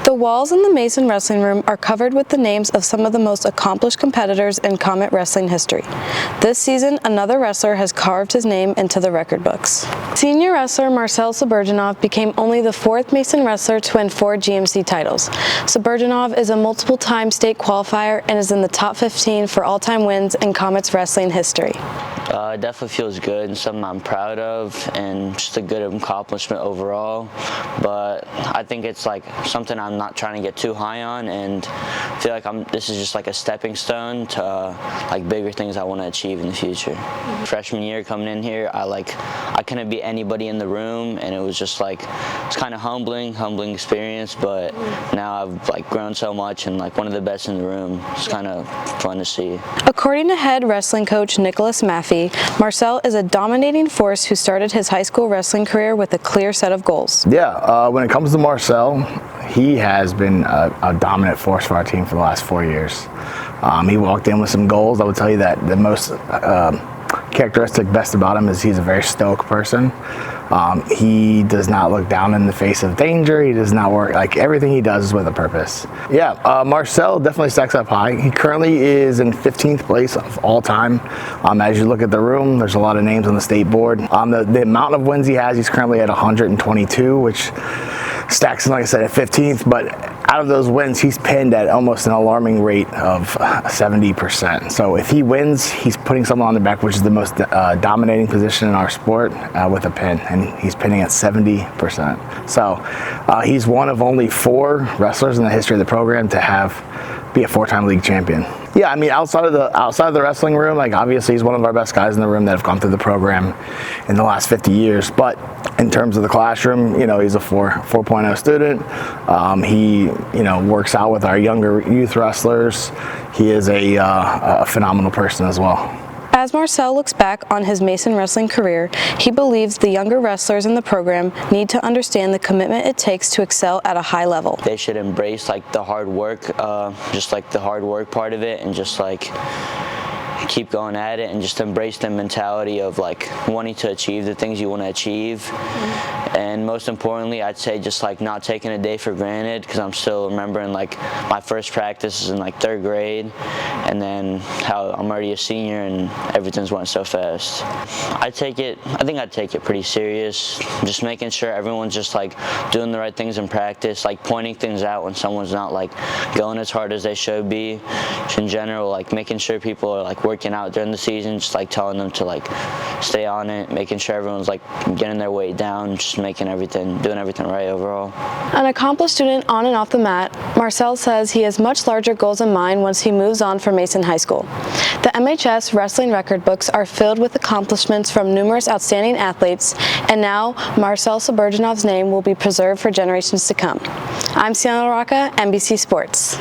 The walls in the Mason Wrestling Room are covered with the names of some of the most accomplished competitors in Comet Wrestling history. This season, another wrestler has carved his name into the record books. Senior wrestler Marsel Sabirdjanov became only the fourth Mason wrestler to win 4 GMC titles. Sabirdjanov is a multiple-time state qualifier and is in the top 15 for all-time wins in Comet's wrestling history. It definitely feels good and something I'm proud of and just a good accomplishment overall, but I think it's like something I'm not trying to get too high on, and I feel like this is just like a stepping stone to like bigger things I want to achieve in the future. Freshman year coming in here, I couldn't beat anybody in the room, and it was just like, it's kind of humbling experience, but now I've like grown so much and like one of the best in the room. It's kind of fun to see. According to head wrestling coach Nicholas Maffey, Marsel is a dominating force who started his high school wrestling career with a clear set of goals. Yeah, when it comes to Marsel, he has been a dominant force for our team for the last 4 years. He walked in with some goals. I would tell you that the most characteristic best about him is he's a very stoic person. He does not look down in the face of danger. He does not work, like everything he does is with a purpose. Yeah, Marsel definitely stacks up high. He currently is in 15th place of all time. As you look at the room, there's a lot of names on the state board. The amount of wins he has, he's currently at 122, which stacks him, like I said, at 15th, but out of those wins, he's pinned at almost an alarming rate of 70%. So if he wins, he's putting someone on the back, which is the most dominating position in our sport, with a pin, and he's pinning at 70%. So he's one of only 4 wrestlers in the history of the program to be a 4-time league champion. Yeah, I mean, outside of the wrestling room, like obviously he's one of our best guys in the room that have gone through the program in the last 50 years. But in terms of the classroom, you know, he's a 4.0 student. He, you know, works out with our younger youth wrestlers. He is a phenomenal person as well. As Marsel looks back on his Mason wrestling career, he believes the younger wrestlers in the program need to understand the commitment it takes to excel at a high level. They should embrace like the hard work, just like the hard work part of it, and just like keep going at it and just embrace the mentality of like wanting to achieve the things you want to achieve. And most importantly, I'd say just like not taking a day for granted, because I'm still remembering like my first practice is in like 3rd grade, and then how I'm already a senior and everything's went so fast. I think I'd take it pretty serious, just making sure everyone's just like doing the right things in practice, like pointing things out when someone's not like going as hard as they should be. Just in general, like making sure people are like working out during the season, just like telling them to like stay on it, making sure everyone's like getting their weight down, just doing everything right overall. An accomplished student on and off the mat, Marsel says he has much larger goals in mind once he moves on from Mason High School. The MHS Wrestling record books are filled with accomplishments from numerous outstanding athletes, and now Marsel Sabirdjanov's name will be preserved for generations to come. I'm Sienna LaRocca, NBC Sports.